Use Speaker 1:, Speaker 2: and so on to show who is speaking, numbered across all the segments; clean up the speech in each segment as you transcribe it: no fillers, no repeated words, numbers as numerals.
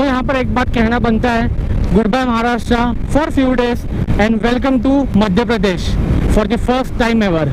Speaker 1: तो यहाँ पर एक बात कहना बनता है, good bye Maharashtra for few days and welcome to Madhya Pradesh for the first time ever.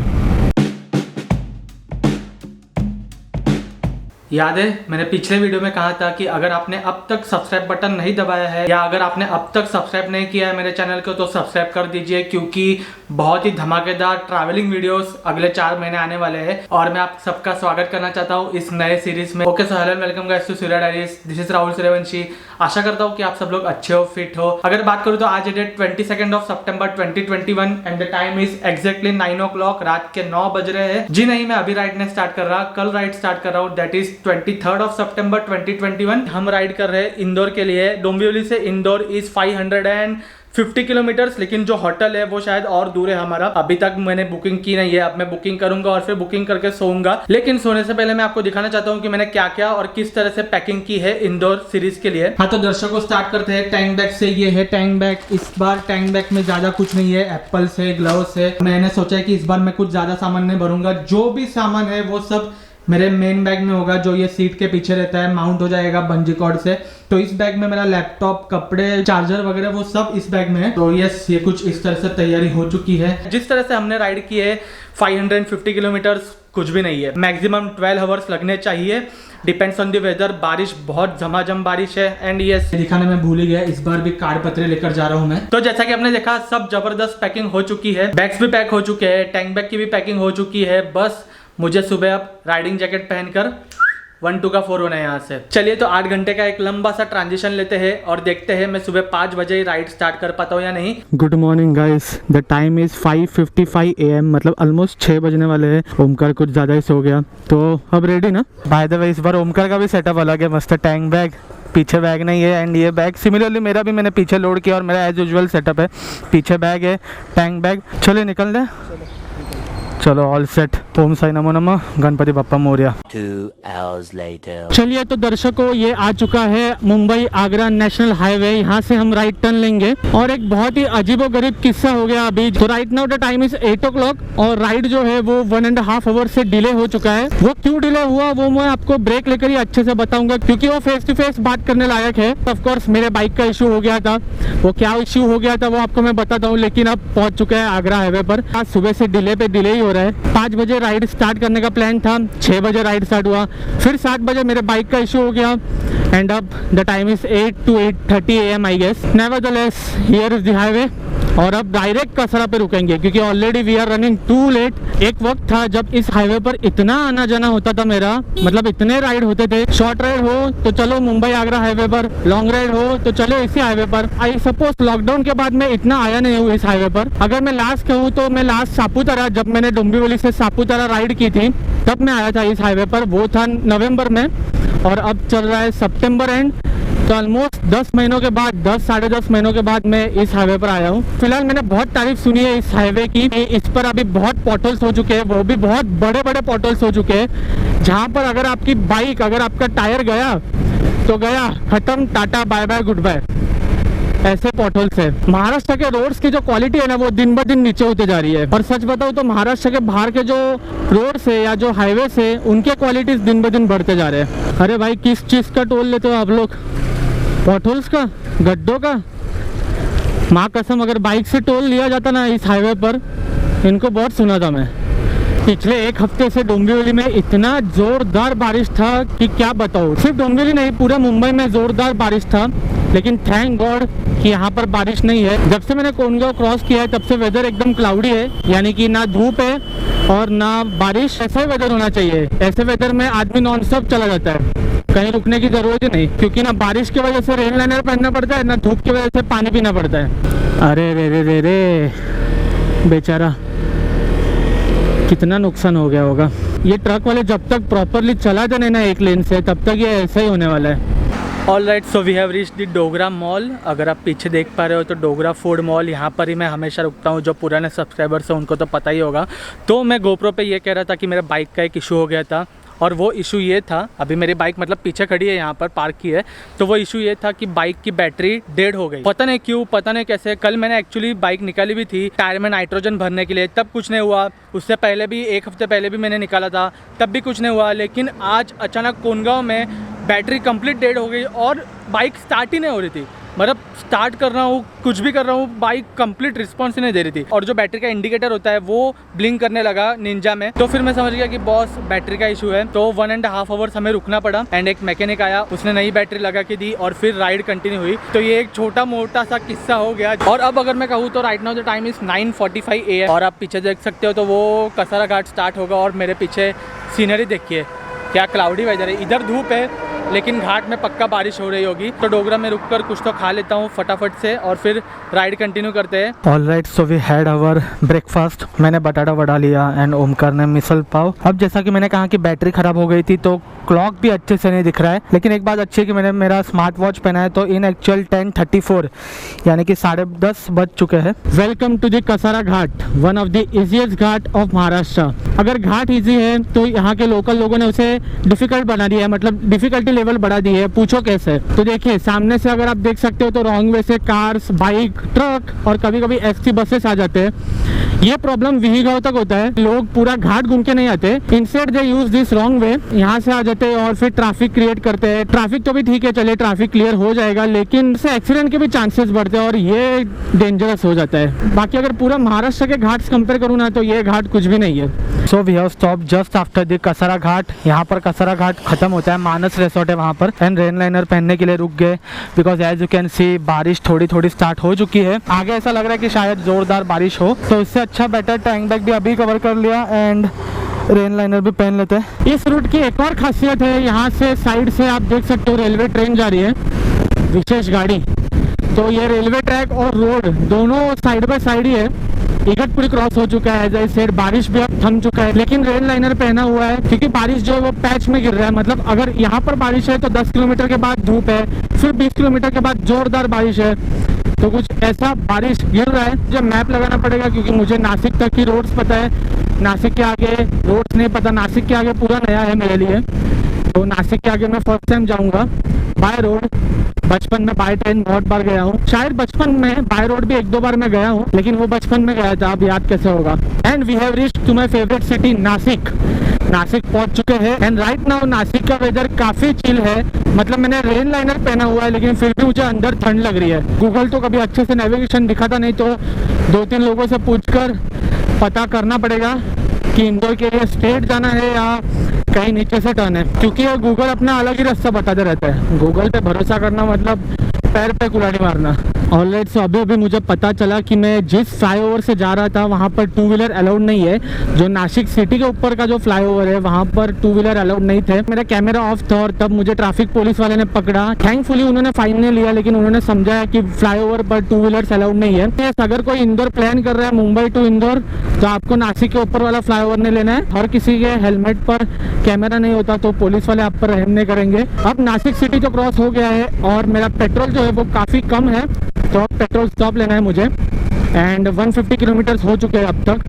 Speaker 1: याद है मैंने पिछले वीडियो में कहा था कि अगर आपने अब तक सब्सक्राइब बटन नहीं दबाया है या अगर आपने अब तक सब्सक्राइब नहीं किया है मेरे चैनल को तो सब्सक्राइब कर दीजिए, क्योंकि बहुत ही धमाकेदार ट्रैवलिंग वीडियोस अगले 4 महीने आने वाले हैं और मैं आप सबका स्वागत करना चाहता हूँ इस नए सीरीज में। Okay, so hello and welcome guys to Surya diaries. This is Rahul Suryavanshi. आशा करता हूँ कि आप सब लोग अच्छे हो, फिट हो। अगर बात करूँ तो आज डेट 22 ऑफ सितंबर 2021 and the time is exactly 9 o'clock, रात के 9 बज रहे हैं। जी नहीं, मैं अभी राइड नहीं स्टार्ट कर रहा, कल राइड स्टार्ट कर रहा हूँ, दैट इज 23 ऑफ सितंबर 2021। हम राइड कर रहे हैं इंदौर के लिए। डोंबिवली से इंदौर इज 550 किलोमीटर्स, लेकिन जो होटल है वो शायद और दूर है हमारा। अभी तक मैंने बुकिंग की नहीं है, अब मैं बुकिंग करूंगा और फिर बुकिंग करके सोऊंगा। लेकिन सोने से पहले मैं आपको दिखाना चाहता हूँ कि मैंने क्या क्या और किस तरह से पैकिंग की है इंदौर सीरीज के लिए। हाँ, तो दर्शकों स्टार्ट करते हैं टैंक बैग से। ये है टैंक बैग। इस बार टैंक बैग में ज्यादा कुछ नहीं है, एप्पल्स है, ग्लव्स है। मैंने सोचा है कि इस बार मैं कुछ ज्यादा सामान नहीं भरूंगा, जो भी सामान है वो सब मेरे मेन बैग में होगा, जो ये सीट के पीछे रहता है, माउंट हो जाएगा बंजी कॉर्ड से। तो इस बैग में मेरा लैपटॉप, कपड़े, चार्जर वगैरह वो सब इस बैग में है। तो यस, ये कुछ इस तरह से तैयारी हो चुकी है। जिस तरह से हमने राइड की है 550 किलोमीटर्स कुछ भी नहीं है, मैक्सिमम 12 आवर्स लगने चाहिए, डिपेंड्स ऑन द वेदर। बारिश बहुत झमाझम बारिश है। एंड यस, दिखाने में भूल ही गया, इस बार भी कार्ड पत्र लेकर जा रहा हूँ मैं। तो जैसा कि आपने देखा सब जबरदस्त पैकिंग हो चुकी है, बैग्स भी पैक हो चुके हैं, टैंक बैग की भी पैकिंग हो चुकी है। बस मुझे सुबह अब राइडिंग जैकेट पहनकर 1-2 का 4 होना है यहाँ से। चलिए, तो 8 घंटे का एक लंबा सा ट्रांजिशन लेते हैं और देखते हैं मैं सुबह 5 बजे ही राइड स्टार्ट कर पाता हूँ या नहीं। Good morning guys, the time is 5:55 AM, मतलब ऑलमोस्ट 6 बजने वाले हैं। ओमकार कुछ ज़्यादा ही सो गया, तो अब रेडी ना। बाय द वे, इस बार ओमकार का भी सेटअप अलग है, मस्त टैंक बैग, पीछे बैग नहीं है। एंड ये बैग सिमिलरली मेरा भी मैंने पीछे लोड किया और मेरा एज यूजुअल सेटअप है, पीछे बैग है, टैंक बैग। चलिए निकल दे, चलो ऑल सेट। ओम साई नमो नमः, गणपति बप्पा मोरया।
Speaker 2: 2 hours later.
Speaker 1: चलिए, तो दर्शकों ये आ चुका है मुंबई आगरा नेशनल हाईवे। यहाँ से हम राइट टर्न लेंगे और एक बहुत ही अजीबोगरीब किस्सा हो गया अभी। तो right now the time is 8 o'clock और राइड जो है वो 1.5 आवर से डिले हो चुका है। वो क्यों डिले हुआ वो मैं आपको ब्रेक लेकर ही अच्छे से बताऊंगा, क्योंकि वो फेस टू फेस बात करने लायक है। ऑफ कोर्स मेरे बाइक का इशू हो गया था, वो क्या इशू हो गया था वो आपको मैं बताता हूँ, लेकिन अब पहुंच चुका है आगरा हाईवे पर। आज सुबह से डिले पे डिले ही हो रहा है। 5 बजे राइड स्टार्ट करने का प्लान था, 6 बजे राइड स्टार्ट हुआ, फिर 7 बजे मेरे बाइक का इशू हो गया। एंड अब the time is 8 to 8:30 AM I guess. Nevertheless here is the highway और अब डायरेक्ट कसरा पे रुकेंगे, क्योंकि already we are running too late. एक वक्त था जब इस हाईवे पर इतना आना जाना होता था मेरा, मतलब इतने राइड होते थे। शॉर्ट राइड हो तो चलो मुंबई आगरा हाईवे पर, लॉन्ग राइड हो तो चलो इसी हाईवे पर। आई सपोज लॉकडाउन के बाद मैं इतना आया नहीं हूँ इस हाईवे पर। अगर मैं लास्ट कहूँ तो मैं लास्ट सापुतारा, जब मैंने डोंबिवली से सापुतारा राइड की थी तब मैं आया था इस हाईवे पर, वो था नवंबर में। और अब चल रहा है सितंबर एंड, तो ऑलमोस्ट 10 महीनों के बाद, 10 साढ़े 10 महीनों के बाद मैं इस हाईवे पर आया हूँ। फिलहाल मैंने बहुत तारीफ सुनी है इस हाईवे की। इस पर अभी बहुत पॉटल्स हो चुके हैं, वो भी बहुत बड़े बड़े पॉटल्स हो चुके हैं, जहाँ पर अगर आपकी बाइक, अगर आपका टायर गया तो गया, खत्म, tata bye bye good bye, ऐसे पॉटल्स है। महाराष्ट्र के रोड्स की जो क्वालिटी है ना वो दिन ब दिन नीचे होते जा रही है। और सच बताऊँ तो महाराष्ट्र के बाहर के जो रोड्स है या जो हाईवे है उनके क्वालिटीज दिन ब दिन बढ़ते जा रहे हैं। अरे भाई, किस चीज़ का टोल लेते हो आप लोग? पॉटहोल्स का, गड्ढों का? माँ कसम, अगर बाइक से टोल लिया जाता ना इस हाईवे पर, इनको बहुत सुना था मैं। पिछले 1 हफ्ते से डोंबिवली में इतना जोरदार बारिश था कि क्या बताऊँ। सिर्फ डोंबिवली नहीं, पूरे मुंबई में जोरदार बारिश था, लेकिन थैंक गॉड कि यहाँ पर बारिश नहीं है। जब से मैंने कोंडगांव क्रॉस किया है तब से वेदर एकदम क्लाउडी है, यानी कि ना धूप है और ना बारिश। ऐसा ही वेदर होना चाहिए। ऐसे वेदर में आदमी नॉन स्टॉप चला जाता है, कहीं रुकने की जरूरत ही नहीं, क्योंकि ना बारिश की वजह से रेन लाइनर पहनना पड़ता है, ना धूप की वजह से पानी पीना पड़ता है। अरे रे रे रे रे, बेचारा कितना नुकसान हो गया होगा। ये ट्रक वाले जब तक प्रॉपरली चला जाए ना एक लेन से, तब तक ये ऐसा ही होने वाला है। All right, so we have reach the Dogra mall. अगर आप पीछे देख पा रहे हो तो डोगरा फूड मॉल, यहाँ पर ही मैं हमेशा रुकता हूँ। जो पुराने सब्सक्राइबर्स हैं उनको तो पता ही होगा। तो मैं गोप्रो पे ये कह रहा था कि मेरे बाइक का एक इशू हो गया था, और वो इशू ये था, अभी मेरी बाइक मतलब पीछे खड़ी है, यहाँ पर पार्क की है, तो वो इशू ये था कि बाइक की बैटरी डेड हो गई। पता नहीं क्यों, पता नहीं कैसे। कल मैंने एक्चुअली बाइक निकाली भी थी टायर में नाइट्रोजन भरने के लिए, तब कुछ नहीं हुआ। उससे पहले भी 1 हफ्ते पहले भी मैंने निकाला था, तब भी कुछ नहीं हुआ। लेकिन आज अचानक कोंडगांव में बैटरी कंप्लीट डेड हो गई और बाइक स्टार्ट ही नहीं हो रही थी। मतलब स्टार्ट कर रहा हूँ, कुछ भी कर रहा हूँ, बाइक कंप्लीट रिस्पॉन्स ही नहीं दे रही थी। और जो बैटरी का इंडिकेटर होता है वो ब्लिंक करने लगा निंजा में। तो फिर मैं समझ गया कि बॉस बैटरी का इशू है। तो 1.5 आवर्स हमें रुकना पड़ा एंड एक मैकेनिक आया, उसने नई बैटरी लगा के दी और फिर राइड कंटिन्यू हुई। तो ये एक छोटा मोटा सा किस्सा हो गया। और अब अगर मैं कहूँ तो right now the time is 9:45 AM और आप पीछे देख सकते हो तो वो कसारा घाट स्टार्ट होगा। और मेरे पीछे सीनरी देखिए, क्या क्लाउडी वेदर है। इधर धूप है लेकिन घाट में पक्का बारिश हो रही होगी। तो डोगरा में रुककर कुछ तो खा लेता हूँ फटाफट से और फिर राइड कंटिन्यू करते हैं।
Speaker 3: Alright, so we had our breakfast. मैंने बटाटा वड़ा लिया एंड ओमकार ने मिसल पाव। अब जैसा कि मैंने कहा कि बैटरी खराब हो गई थी तो क्लॉक भी अच्छे से नहीं दिख रहा है, लेकिन एक बात अच्छी है कि मैंने मेरा स्मार्ट वॉच पहना है तो इन एक्चुअल 10:34 यानी कि 10:30 बज चुके हैं।
Speaker 1: Welcome to the Kasara ghat, one of the easiest ghat of Maharashtra. अगर घाट इजी है तो यहाँ के लोकल लोगों ने उसे डिफिकल्ट बना दिया है, मतलब डिफिकल्टी लेवल बढ़ा दी है। पूछो कैसे? तो देखिए सामने से अगर आप देख सकते हो तो रॉन्ग वे से कार्स, बाइक, ट्रक और कभी कभी एसटी बसेस आ जाते हैं। ये प्रॉब्लम विहीगांव तक होता है। लोग पूरा घाट घूम के नहीं आते, instead they use this wrong way, यहाँ से आ जाते हैं और फिर ट्रैफिक क्रिएट करते हैं। ट्रैफिक तो भी ठीक है, चलिए ट्रैफिक क्लियर हो जाएगा, लेकिन इससे एक्सीडेंट के भी चांसेस बढ़ते हैं और ये डेंजरस हो जाता है। बाकी अगर पूरा महाराष्ट्र के घाट कंपेयर करूँ ना तो ये घाट कुछ भी नहीं है।
Speaker 3: So we have stop just after the Kasara Ghat. यहाँ पर कसारा घाट खत्म होता है, मानस रिसोर्ट है वहाँ पर। एंड रेन लाइनर पहनने के लिए रुक गए because as you can see बारिश थोड़ी थोड़ी स्टार्ट हो चुकी है। आगे ऐसा लग रहा है कि शायद जोरदार बारिश हो, तो इससे अच्छा बेटर टैंक बैग भी अभी कवर कर लिया एंड रेन लाइनर भी पहन लेते हैं।
Speaker 1: इस रूट की एक और खासियत है, यहाँ से साइड से आप देख सकते हो रेलवे ट्रेन जा रही है, विशेष गाड़ी। तो ये रेलवे ट्रैक और रोड दोनों साइड बाय साइड ही है। इगतपुरी क्रॉस हो चुका है, एज सेड बारिश भी अब थम चुका है, लेकिन रेन लाइनर पहना हुआ है क्योंकि बारिश जो है वो पैच में गिर रहा है। मतलब अगर यहाँ पर बारिश है तो 10 किलोमीटर के बाद धूप है, फिर 20 किलोमीटर के बाद जोरदार बारिश है। तो कुछ ऐसा बारिश गिर रहा है। जब मैप लगाना पड़ेगा क्योंकि मुझे नासिक तक की रोड्स पता है, नासिक के आगे रोड्स नहीं पता। नासिक के आगे पूरा नया है मेरे लिए, तो नासिक के आगे मैं फर्स्ट टाइम जाऊंगा बाय रोड। बचपन में बाय ट्रेन बहुत बार गया हूँ, शायद बचपन में बाय रोड भी 1-2 बार मैं गया हूँ, लेकिन वो बचपन में गया था, अब याद कैसे होगा। And we have reached to my favourite city Nashik. Nashik पहुंच चुके हैं एंड राइट नाउ नासिक का वेदर काफी चिल है। मतलब मैंने रेन लाइनर पहना हुआ है लेकिन फिर भी मुझे अंदर ठंड लग रही है। गूगल तो कभी अच्छे से नेविगेशन दिखाता नहीं, तो 2-3 लोगों से पूछकर पता करना पड़ेगा कि इंदौर के लिए स्ट्रेट जाना है या कहीं नीचे से टर्न है, क्योंकि गूगल अपना अलग ही रास्ता बताते रहता है। गूगल पे भरोसा करना मतलब पैर पे कुल्हाड़ी मारना। ऑलराइट, सो अभी मुझे पता चला कि मैं जिस फ्लाईओवर से जा रहा था वहाँ पर 2 व्हीलर अलाउड नहीं है। जो नासिक सिटी के ऊपर का जो फ्लाईओवर है वहाँ पर 2 व्हीलर अलाउड नहीं थे। मेरा कैमरा ऑफ था और तब मुझे ट्रैफिक पुलिस वाले ने पकड़ा। थैंकफुली उन्होंने फाइन नहीं लिया, लेकिन उन्होंने समझाया कि फ्लाईओवर पर 2 व्हीलर्स अलाउड नहीं है। अगर कोई इंदौर प्लान कर रहा है, मुंबई टू इंदौर, तो आपको नासिक के ऊपर वाला फ्लाईओवर नहीं लेना है। हर किसी के हेलमेट पर कैमरा नहीं होता तो पुलिस वाले आप पर रहम नहीं करेंगे। अब नासिक सिटी तो क्रॉस हो गया है और मेरा पेट्रोल जो है वो काफ़ी कम है, तो अब पेट्रोल स्टॉप लेना है मुझे। एंड 150 किलोमीटर हो चुके हैं अब तक।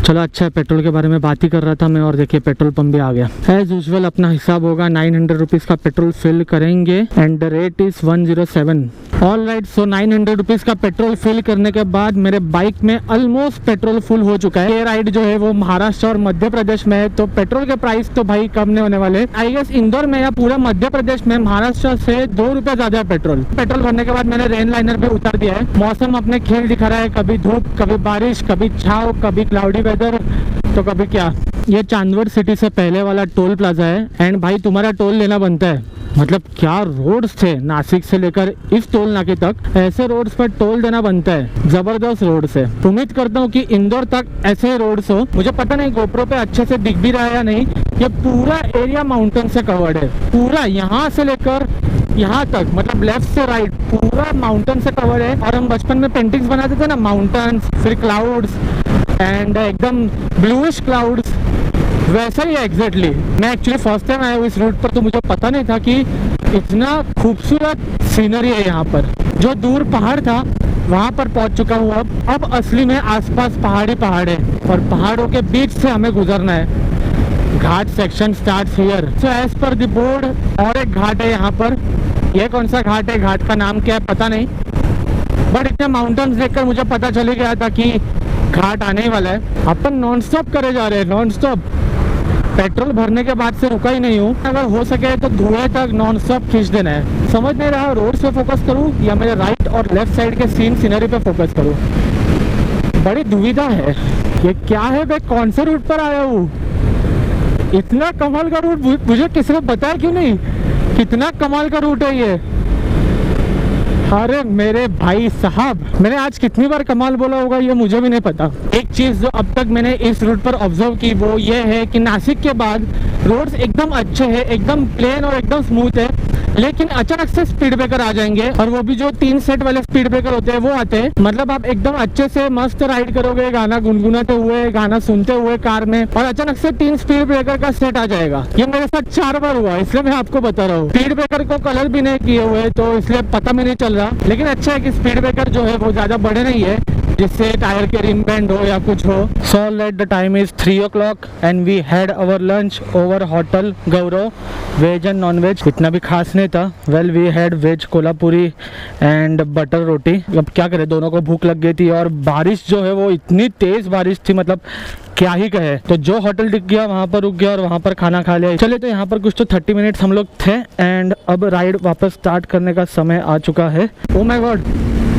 Speaker 1: चलो अच्छा है, पेट्रोल के बारे में बात ही कर रहा था मैं और देखिए पेट्रोल पंप भी आ गया। एज यूजुअल अपना हिसाब होगा, 900 रुपीज़ का पेट्रोल फिल करेंगे and the rate is 107। Alright, so 900 rupees का पेट्रोल फिल करने के बाद मेरे बाइक में ऑलमोस्ट पेट्रोल फुल हो चुका है। ये राइड जो है वो महाराष्ट्र और मध्य प्रदेश में है, तो पेट्रोल के प्राइस तो भाई कम नहीं होने वाले। आई गेस इंदौर में या पूरा मध्य प्रदेश में महाराष्ट्र से 2 रुपये ज्यादा है पेट्रोल। पेट्रोल भरने के बाद मैंने रेन लाइनर भी उतार दिया है। मौसम अपने खेल दिखा रहा है, कभी धूप, कभी बारिश, कभी छाव, कभी क्लाउडी वेदर, तो कभी क्या। ये चांदवड सिटी से पहले वाला टोल प्लाजा है एंड भाई तुम्हारा टोल लेना बनता है। मतलब क्या रोड्स थे, नासिक से लेकर इस टोल नाके तक ऐसे रोड्स पर टोल देना बनता है। जबरदस्त रोड्स है। उम्मीद करता हूँ कि इंदौर तक ऐसे रोड्स हो। मुझे पता नहीं गोप्रो पे अच्छे से दिख भी रहा है या नहीं। ये पूरा एरिया माउंटेन से कवर्ड है, पूरा यहाँ से लेकर यहाँ तक, मतलब लेफ्ट से राइट पूरा माउंटेन से कवर है। और हम बचपन में पेंटिंग्स बनाते थे ना, माउंटेन्स, फिर क्लाउड्स एंड एकदम ब्लूइश क्लाउड्स, वैसा ही है एग्जैक्टली। मैं एक्चुअली फर्स्ट टाइम आया हूँ इस रूट पर, तो मुझे पता नहीं था कि इतना खूबसूरत सीनरी है यहाँ पर। जो दूर पहाड़ था वहाँ पर पहुँच चुका हूँ अब असली में आसपास पहाड़ी पहाड़ है और पहाड़ों के बीच से हमें गुजरना है। Ghat section starts here. So as per the board और एक घाट है यहाँ पर। यह कौन सा घाट है, घाट का नाम क्या है पता नहीं, बट इतने माउंटेन्स देखकर मुझे पता चल गया था कि घाट आने ही वाला है। अपन नॉन स्टॉप करे जा रहे हैं, नॉन स्टॉप। पेट्रोल भरने के बाद से रुका ही नहीं हूँ। अगर हो सके तो धुएं तक नॉन स्टॉप खींच देना है। समझ नहीं रहा रोड पे फोकस करूँ या मेरे राइट और लेफ्ट साइड के सीनरी पे फोकस करूँ, बड़ी दुविधा है। ये क्या है, मैं कौन से रूट पर आया हूँ? इतना कमाल का रूट मुझे किसी ने बताया क्यों नहीं? कितना कमाल का रूट है ये। अरे मेरे भाई साहब, मैंने आज कितनी बार कमाल बोला होगा ये मुझे भी नहीं पता। एक चीज जो अब तक मैंने इस रूट पर ऑब्जर्व की वो ये है कि नासिक के बाद रोड्स एकदम अच्छे हैं, एकदम प्लेन और एकदम स्मूथ है, लेकिन अचानक से स्पीड ब्रेकर आ जाएंगे और वो भी जो 3 सेट वाले स्पीड ब्रेकर होते हैं वो आते हैं। मतलब आप एकदम अच्छे से मस्त राइड करोगे, गाना गुनगुनाते हुए, गाना सुनते हुए कार में, और अचानक से 3 स्पीड ब्रेकर का सेट आ जाएगा। ये मेरे साथ 4 बार हुआ, इसलिए मैं आपको बता रहा हूँ। स्पीड ब्रेकर को कलर भी नहीं किए हुए तो इसलिए पता भी नहीं चल रहा, लेकिन अच्छा है कि स्पीड ब्रेकर जो है वो ज्यादा बड़े नहीं है जिससे टायर के रिम बैंड हो या कुछ हो।
Speaker 3: So let the time is 3 o'clock and we had our lunch over hotel Gaurav, veg and non-veg। इतना भी खास नहीं था। Well we had veg Kolhapuri and butter roti. अब क्या करें, दोनों को भूख लग गई थी और बारिश जो है वो इतनी तेज बारिश थी, मतलब क्या ही कहे। तो जो होटल दिख गया वहाँ पर रुक गया और वहाँ पर खाना खा लिया। चले तो यहाँ पर कुछ तो 30 मिनट्स हम लोग थे एंड अब राइड वापस स्टार्ट करने का समय आ चुका है।
Speaker 1: ओ माय गॉड,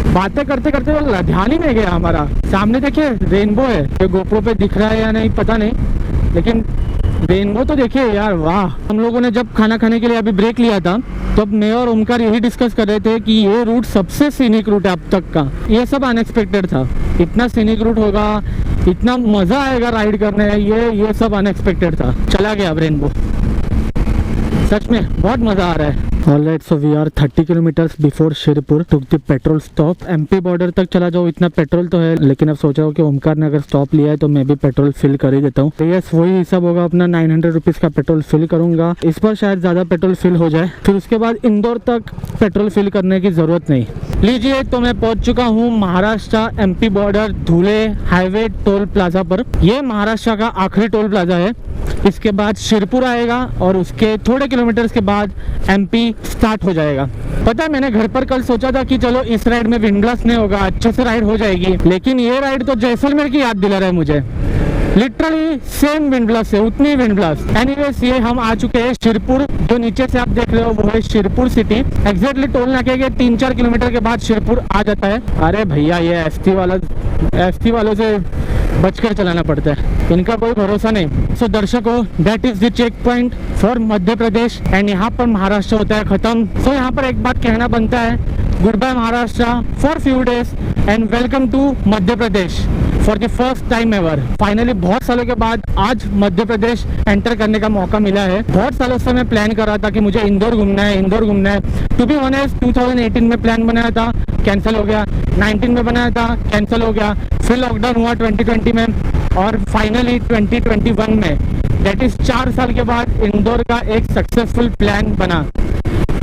Speaker 1: बातें करते करते तो ध्यान ही नहीं गया हमारा। सामने देखिए रेनबो है, ये गोप्रो पे दिख रहा है या नहीं पता नहीं, लेकिन रेनबो तो देखिए यार, वाह। हम लोगों ने जब खाना खाने के लिए अभी ब्रेक लिया था तब मैं और ओमकार यही डिस्कस कर रहे थे कि ये रूट सबसे सीनिक रूट है अब तक का। ये सब अनएक्सपेक्टेड था, इतना सीनिक रूट होगा, इतना मजा आएगा राइड करने, ये सब अनएक्सपेक्टेड था। चला गया अब रेनबो, सच में बहुत मजा आ रहा है।
Speaker 3: Alright, so we are 30 kilometers before Shirpur. took the petrol stop। MP border तक चला जाओ, इतना पेट्रोल तो है, लेकिन अब सोच रहा हूँ कि ओमकार ने अगर स्टॉप लिया है तो मैं भी पेट्रोल फिल कर ही देता हूँ। तो यस, वही हिसाब होगा अपना। 900 रुपीज़ का पेट्रोल फिल करूंगा। इस पर शायद ज़्यादा पेट्रोल फिल हो जाए, फिर उसके बाद इंदौर तक पेट्रोल फिल करने की ज़रूरत नहीं।
Speaker 1: लीजिए, तो मैं पहुंच चुका हूँ महाराष्ट्र MP बॉर्डर धुले हाईवे टोल प्लाजा पर। यह महाराष्ट्र का आखिरी टोल प्लाजा है। इसके बाद शिरपुर आएगा और उसके थोड़े किलोमीटर्स के बाद MP स्टार्ट हो जाएगा। पता है, मैंने घर पर कल सोचा था कि चलो इस राइड में विंड ब्लास्ट नहीं होगा, अच्छे से राइड हो जाएगी, लेकिन ये राइड तो जैसलमेर की याद दिला रहा है मुझे। लिटरली सेम विंड ब्लास्ट है, उतनी विंड ब्लास्ट। एनीवेज, ये हम आ चुके हैं शिरपुर। जो नीचे से आप देख रहे हो वो है शिरपुर सिटी। एग्जैक्टली टोल नाके के 3-4 किलोमीटर के बाद शिरपुर आ जाता है। अरे भैया, ये एसटी वालों से बचकर चलाना पड़ता है, इनका कोई भरोसा नहीं। सो दर्शकों, that is the check point for Madhya Pradesh and यहाँ पर महाराष्ट्र होता है खत्म। सो यहाँ पर एक बात कहना बनता है, good bye Maharashtra for few days and welcome to Madhya Pradesh for the first time ever. Finally बहुत सालों के बाद आज मध्य प्रदेश एंटर करने का मौका मिला है। बहुत सालों से मैं प्लान कर रहा था कि मुझे इंदौर घूमना है। टू बी ऑनेस्ट, 2018 में प्लान बनाया था, कैंसिल हो गया। 19 में बनाया था, कैंसिल हो गया। फिर लॉकडाउन हुआ 2020 में और फाइनली 2021 में, दैट इज 4 साल के बाद इंदौर का एक सक्सेसफुल प्लान बना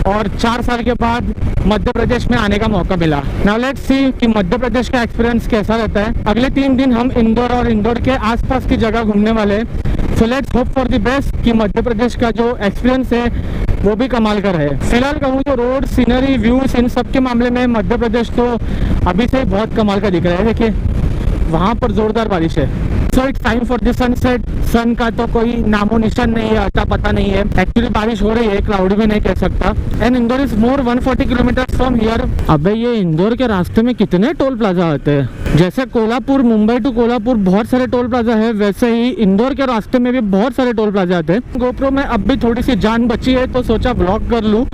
Speaker 1: और 4 साल के बाद मध्य प्रदेश में आने का मौका मिला। नाउ लेट्स सी कि मध्य प्रदेश का एक्सपीरियंस कैसा रहता है। अगले 3 दिन हम इंदौर और इंदौर के आसपास की जगह घूमने वाले हैं। So let's hope for the best कि मध्य प्रदेश का जो एक्सपीरियंस है वो भी कमाल का रहे। फिलहाल कहूँ तो रोड, सीनरी, व्यूज, इन सब के मामले में मध्य प्रदेश तो अभी से बहुत कमाल का दिख रहा है। देखिए वहाँ पर जोरदार बारिश है। So it's time for the sunset. Sun का तो कोई नामो निशान नहीं है, अता पता नहीं है। एक्चुअली बारिश हो रही है, क्लाउड भी नहीं कह सकता। And Indore is more 140 kilometre from here. अबे ये इंदौर के रास्ते में कितने टोल प्लाजा आते हैं। जैसे कोल्हापुर, मुंबई टू कोल्हापुर बहुत सारे टोल प्लाजा है, वैसे ही इंदौर के रास्ते में भी बहुत सारे टोल प्लाजा आते हैं। गोप्रो में अब भी थोड़ी सी जान बची है तो सोचा ब्लॉग कर लूँ।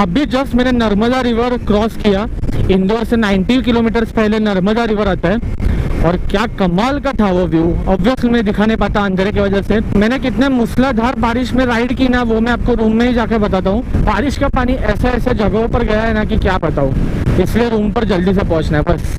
Speaker 1: अभी जस्ट मैंने नर्मदा रिवर क्रॉस किया। इंदौर से 90 किलोमीटर पहले नर्मदा रिवर आता है और क्या कमाल का था वो व्यू। ऑब्वियसली मैं दिखा नहीं पाता अंधेरे की वजह से। मैंने कितने मूसलाधार बारिश में राइड की ना, वो मैं आपको रूम में ही जाके बताता हूँ। बारिश का पानी ऐसे ऐसे जगहों पर गया है ना कि क्या बताऊँ, इसलिए रूम पर जल्दी से पहुँचना है बस।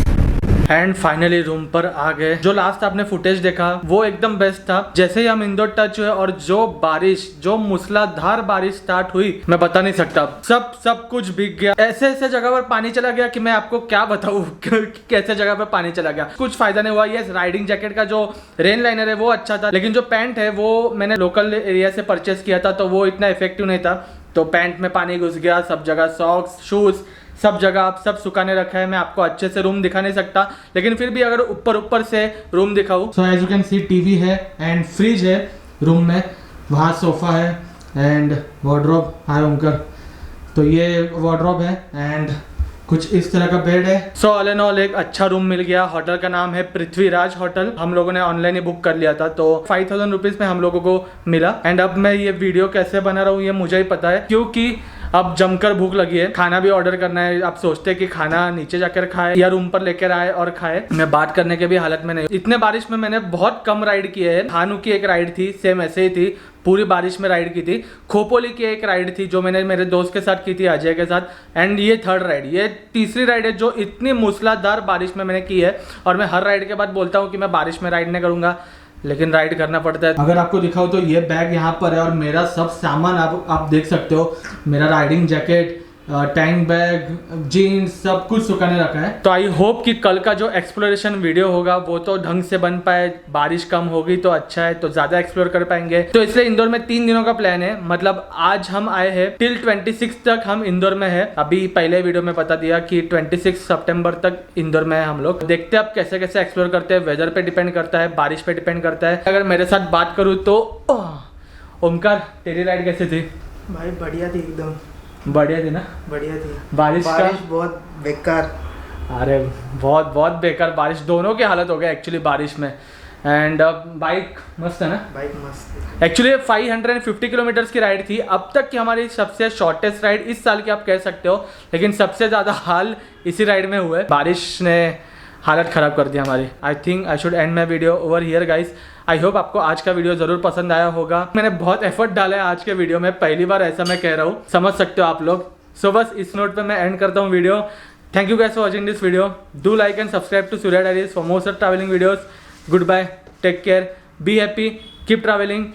Speaker 3: एंड फाइनली रूम पर आ गए। जो लास्ट आपने फुटेज देखा वो एकदम बेस्ट था। जैसे ही हम इंदौर टच हुए और जो मूसलाधार बारिश स्टार्ट हुई, मैं बता नहीं सकता। सब कुछ भीग गया। ऐसे ऐसे जगह पर पानी चला गया कि मैं आपको क्या बताऊं कैसे जगह पर पानी चला गया। कुछ फायदा नहीं हुआ। यस, राइडिंग जैकेट का जो रेन लाइनर है वो अच्छा था, लेकिन जो पैंट है वो मैंने लोकल एरिया से परचेस किया था तो वो इतना इफेक्टिव नहीं था। तो पैंट में पानी घुस गया सब जगह, सॉक्स, शूज, सब जगह आप सब सुखाने रखा है। मैं आपको अच्छे से रूम दिखा नहीं सकता, लेकिन फिर भी अगर ऊपर से रूम दिखाऊं। So as you can see TV है एंड फ्रिज है रूम में। वहाँ सोफ़ा है एंड वार्डरोब। हाय ओमकर। तो ये वार्डरोब है एंड कुछ इस तरह का बेड है। सो ऑल एंड ऑल एक अच्छा रूम मिल गया। होटल का नाम है पृथ्वीराज होटल। हम लोगों ने ऑनलाइन ही बुक कर लिया था, तो 5000 रुपीज़ में हम लोगों को मिला। एंड अब मैं ये वीडियो कैसे बना रहा हूँ ये मुझे ही पता है, क्योंकि अब जमकर भूख लगी है, खाना भी ऑर्डर करना है। आप सोचते हैं कि खाना नीचे जाकर खाए या रूम पर लेकर आए और खाए, मैं बात करने के भी हालत में नहीं। इतने बारिश में मैंने बहुत कम राइड किए हैं। थानू की एक राइड थी, सेम ऐसे ही थी, पूरी बारिश में राइड की थी। खोपोली की एक राइड थी जो मैंने मेरे दोस्त के साथ की थी, अजय के साथ। एंड ये थर्ड राइड, ये तीसरी राइड है जो इतनी मूसलाधार बारिश में मैंने की है। और मैं हर राइड के बाद बोलता हूँ कि मैं बारिश में राइड नहीं करूँगा, लेकिन राइड करना पड़ता है। अगर आपको दिखाऊं तो ये बैग यहाँ पर है और मेरा सब सामान आप देख सकते हो। मेरा riding jacket, tank bag, jeans, सब कुछ सुखाने रखा है। तो आई होप कि कल का जो एक्सप्लोरेशन वीडियो होगा वो तो ढंग से बन पाए। बारिश कम होगी तो अच्छा है, तो ज़्यादा एक्सप्लोर कर पाएंगे। तो इसलिए इंदौर में 3 दिनों का प्लान है। मतलब आज हम आए हैं, टिल 26 तक हम इंदौर में है। अभी पहले वीडियो में बता दिया कि 26 सितंबर तक इंदौर में है हम लोग। देखते हैं अब कैसे कैसे एक्सप्लोर करते हैं। वेदर पे डिपेंड करता है, बारिश पे डिपेंड करता है। अगर मेरे साथ बात करूँ तो ओमकार, तेरी राइड कैसे थी?
Speaker 4: भाई बढ़िया थी, एकदम
Speaker 3: बढ़िया थी ना?
Speaker 4: बढ़िया थी।
Speaker 3: बारिश
Speaker 4: बहुत बेकार।
Speaker 3: अरे बहुत बेकार बारिश, दोनों की हालत हो गया एक्चुअली बारिश में। एंड बाइक मस्त है ना?
Speaker 4: बाइक मस्त।
Speaker 3: एक्चुअली 550 किलोमीटर्स की राइड थी अब तक की, हमारी सबसे शॉर्टेस्ट राइड इस साल की आप कह सकते हो। लेकिन सबसे ज़्यादा हाल इसी राइड में हुए। बारिश ने हालत ख़राब कर दी हमारी। I think I should and my video over here guys. I hope आपको आज का वीडियो ज़रूर पसंद आया होगा। मैंने बहुत एफर्ट डाला है आज के वीडियो में, पहली बार ऐसा मैं कह रहा हूँ, समझ सकते हो आप लोग। सो बस इस नोट पे मैं एंड करता हूँ video. Thank you guys for watching this video. Do like and subscribe to Surya diaries for more such travelling videos. Good bye, take care, be happy, keep travelling.